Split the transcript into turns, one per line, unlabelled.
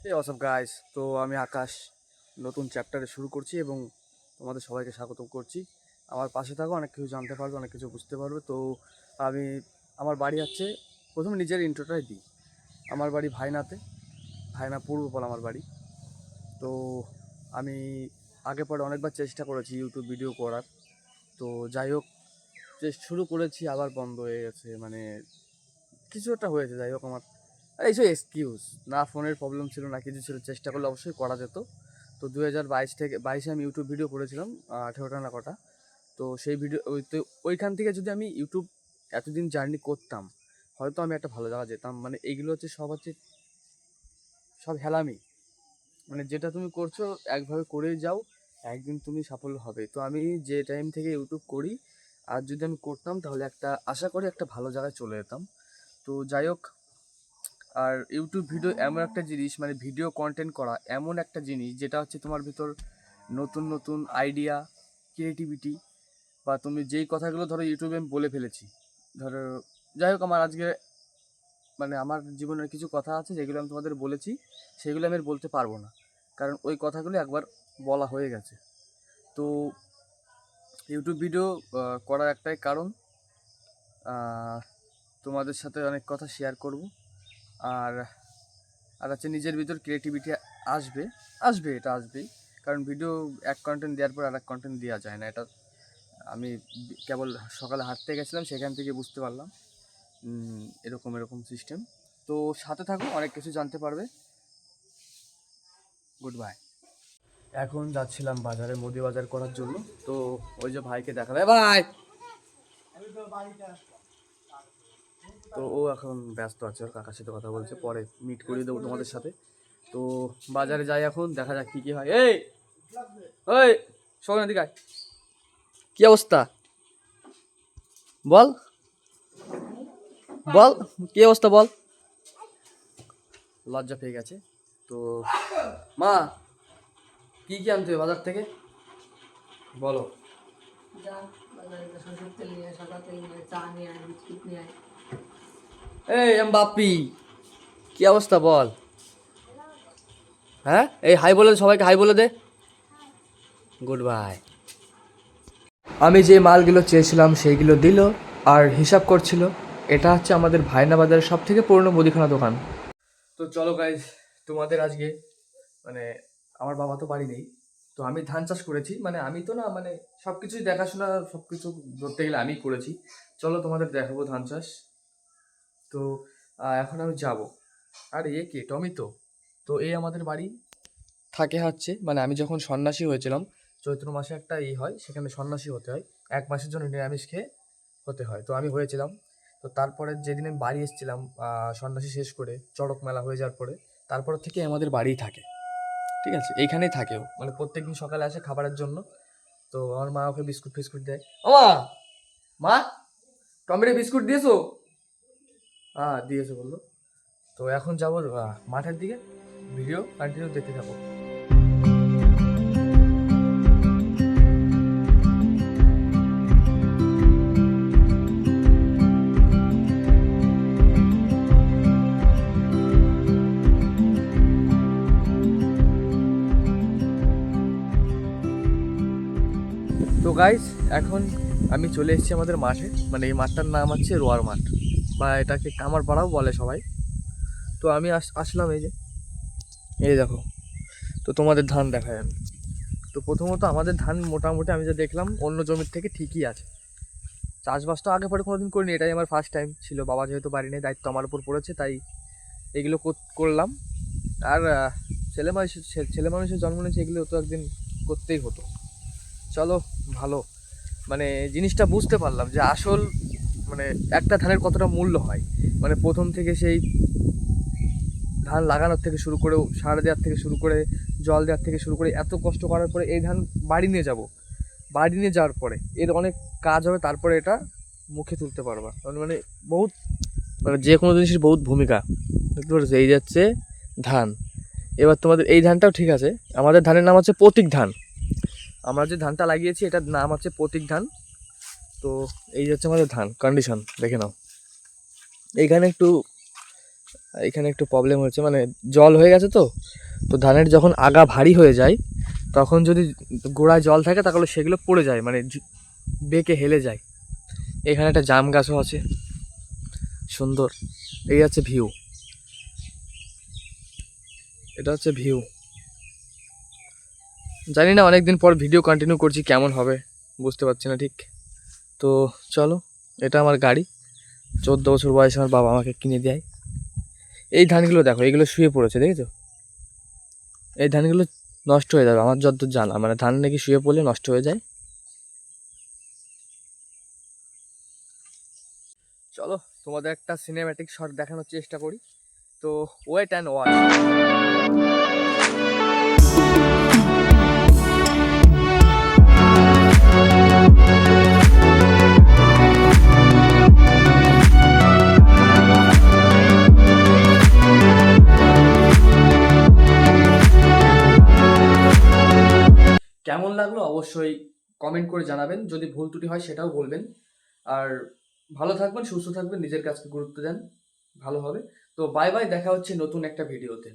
এই WhatsApp guys, তো আমি আকাশ নতুন চ্যাপ্টারে শুরু করছি এবং তোমাদের সবাইকে স্বাগত করছি। আমার পাশে থাকো, অনেক কিছু জানতে পারবে, অনেক কিছু বুঝতে পারবে। তো আমি আমার বাড়ি হচ্ছে, প্রথমে নিজের ইন্ট্রোটাই দিই। আমার বাড়ি ভাইনাতে, ভাইনা পূর্বপাল আমার বাড়ি। তো আমি আগে পরে অনেকবার চেষ্টা করেছি ইউটিউব ভিডিও করার, তো যাই হোক শুরু করেছি আবার বন্ধ হয়ে গেছে, মানে কিছু একটা হয়েছে। যাই হোক আমার এইসব এক্সকিউজ, না ফোনের প্রবলেম ছিল না কিছু ছিল, চেষ্টা করলে অবশ্যই করা যেত। তো 2022 আমি ইউটিউব ভিডিও করেছিলাম 18টা না কটা। তো সেই ভিডিও তো ওইখান থেকে যদি আমি ইউটিউব এতদিন জার্নি করতাম, হয়তো আমি একটা ভালো জায়গা যেতাম। মানে এইগুলো হচ্ছে সব হেলামি, মানে যেটা তুমি করছো একভাবে করেই যাও, একদিন তুমি সাফল্য হবে। তো আমি যে টাইম থেকে ইউটিউব করি, আর যদি আমি করতাম তাহলে আশা করি একটা ভালো জায়গায় চলে যেতাম। তো যাই হোক, আর ইউটিউব ভিডিও এমন একটা জিনিস, মানে ভিডিও কন্টেন্ট করা এমন একটা জিনিস যেটা হচ্ছে তোমার ভিতর নতুন নতুন আইডিয়া, ক্রিয়েটিভিটি, বা তুমি যেই কথাগুলো ধরো ইউটিউবে আমি বলে ফেলেছি, ধরো যাই হোক আমার আজকে মানে আমার জীবনের কিছু কথা আছে যেগুলো আমি তোমাদের বলেছি, সেগুলো আমি আর বলতে পারবো না, কারণ ওই কথাগুলো একবার বলা হয়ে গেছে। তো ইউটিউব ভিডিও করার একটাই কারণ, তোমাদের সাথে অনেক কথা শেয়ার করব। আর আর হচ্ছে নিজের ভিতর ক্রিয়েটিভিটি আসবে, এটা আসবেই। কারণ ভিডিও এক কন্টেন্ট দেওয়ার পর আর এক কন্টেন্ট দেওয়া যায় না, এটা আমি কেবল সকালে হাঁটতে গেছিলাম, সেখান থেকে বুঝতে পারলাম এরকম এরকম সিস্টেম। তো সাথে থাকো, অনেক কিছু জানতে পারবে। Good bye. এখন যাচ্ছিলাম বাজারে, মুদি বাজার করার জন্য। তো ওই যে ভাইকে দেখাবে, ভাই তো ও এখন ব্যস্ত আছে, ওর কাকার সাথে কথা বলছে, পরে মিট করিয়ে দেবো তোমাদের সাথে। তো বাজারে যাই, এখন দেখা যাক কী কী হয়। এই ওই শোন এদিকে আয়। কি অবস্থা বল, বল কি অবস্থা বল। লজ্জা পেয়ে গেছে। তো মা, কি কি আনতে হবে বাজার থেকে বলো। এই এম বাপি, কি অবস্থা বল। হ্যাঁ, এই হাই বলে দে, সবাইকে হাই বলে দে। Good bye. আমি যে মালগুলো চেয়েছিলাম সেইগুলো দিল, আর হিসাব করছিল। এটা হচ্ছে আমাদের ভাইনা বাজারের সব থেকে পুরনো মুদিখানা দোকান। তো চলো গাইজ, তোমাদের আজকে মানে আমার বাবা তো বাড়ি নেই, তো আমি ধান চাষ করেছি, মানে আমি তো না, মানে সব কিছুই দেখাশোনা, সব কিছু ধরতে গেলে আমি করেছি। চলো তোমাদের দেখাবো ধান চাষ। তো এখন আমি যাব। আর এ কে, টমি তো। তো এই আমাদের বাড়ি থাকে হচ্ছে, মানে আমি যখন সন্ন্যাসী হয়েছিলাম, চৈত্র মাসে একটা হয়, সেখানে সন্ন্যাসী হতে হয়, 1 মাসের জন্য নিরামিষ খেয়ে হতে হয়। তো আমি হয়েছিলাম। তো তারপরে যেদিন আমি বাড়ি এসেছিলাম সন্ন্যাসী শেষ করে, চড়ক মেলা হয়ে যাওয়ার পরে, তারপর থেকে আমাদের বাড়িই থাকে। ঠিক আছে, এইখানেই থাকেও, মানে প্রত্যেকদিন সকালে আসে খাবারের জন্য। তো আমার মা ওকে বিস্কুট ফিস্কুট দেয়। ও মা, মা টমেটো বিস্কুট দিয়েছো? হ্যাঁ দিয়েছো বললো। তো এখন যাবো মাঠের দিকে, ভিডিও কন্টিনিউ দেখতে থাকো। তো গাইস, এখন আমি চলে এসেছি আমাদের মাঠে, মানে এই মাঠটার নাম হচ্ছে রোয়ার মাঠ, বা এটাকে কামার পাড়াও বলে সবাই। তো আমি আসলাম, এই দেখো। তো তোমাদের ধান দেখায় আমি। তো প্রথমত আমাদের ধান মোটামুটি আমি যা দেখলাম অন্য জমির থেকে ঠিকই আছে। চাষবাস তো আগে পরে কোনোদিন করিনি, এটাই আমার ফার্স্ট টাইম ছিল। বাবা যেহেতু বাড়ি নেই, দায়িত্ব আমার উপর পড়েছে, তাই এগুলো করলাম। আর ছেলে মানুষের জন্ম নিয়েছে, এগুলো তো একদিন করতেই হতো। চলো, ভালো মানে জিনিসটা বুঝতে পারলাম যে আসল মানে একটা ধানের কতটা মূল্য হয়। মানে প্রথম থেকে সেই ধান লাগানোর থেকে শুরু করে, সার দেওয়ার থেকে শুরু করে, জল দেওয়ার থেকে শুরু করে, এত কষ্ট করার পরে এই ধান বাড়ি নিয়ে যাব। বাড়ি নিয়ে যাওয়ার পরে এর অনেক কাজ হবে, তারপরে এটা মুখে তুলতে পারবা। মানে বহুত, মানে যে কোনো জিনিসের বহুত ভূমিকা, বুঝতে পারছো। এই যাচ্ছে ধান। এবার তোমাদের এই ধানটাও ঠিক আছে, আমাদের ধানের নাম হচ্ছে প্রতীক ধান। আমরা যে ধানটা লাগিয়েছি এটার নাম হচ্ছে প্রতীক ধান। তো এই হচ্ছে আমাদের ধান কন্ডিশন, দেখে নাও। এইখানে একটু এখানে একটু প্রবলেম হচ্ছে, মানে জল হয়ে গেছে তো। তো ধানের যখন আগা ভারী হয়ে যায় তখন যদি গোড়ায় জল থাকে তাহলে সেগুলো পড়ে যায়, মানে বেঁকে হেলে যায়। এখানে একটা জাম গাছও আছে সুন্দর। এই আছে ভিউ, এটা হচ্ছে ভিউ। জানি না, অনেকদিন পর ভিডিও কন্টিনিউ করছি, কেমন হবে বুঝতে পারছি না ঠিক। তো চলো, এটা আমার গাড়ি, 14 বছর বয়সে আমার বাবা আমাকে কিনে দেয়। এই ধানগুলো দেখো, এগুলো শুয়ে পড়েছে, দেখেছো? এই ধানগুলো নষ্ট হয়ে যাবে আমার যতদূর জানা, মানে ধান নাকি শুয়ে পড়লে নষ্ট হয়ে যায়। চলো তোমাদের একটা সিনেম্যাটিক শট দেখানোর চেষ্টা করি, তো ওয়েট অ্যান্ড ওয়াচ। কেমন লাগলো অবশ্যই কমেন্ট করে জানাবেন, যদি ভুল ত্রুটি হয় সেটাও বলবেন। আর ভালো থাকবেন, সুস্থ থাকবেন, নিজের কাজকে গুরুত্ব দেন, ভালো হবে। তো বাই বাই, দেখা হচ্ছে নতুন একটা ভিডিওতে।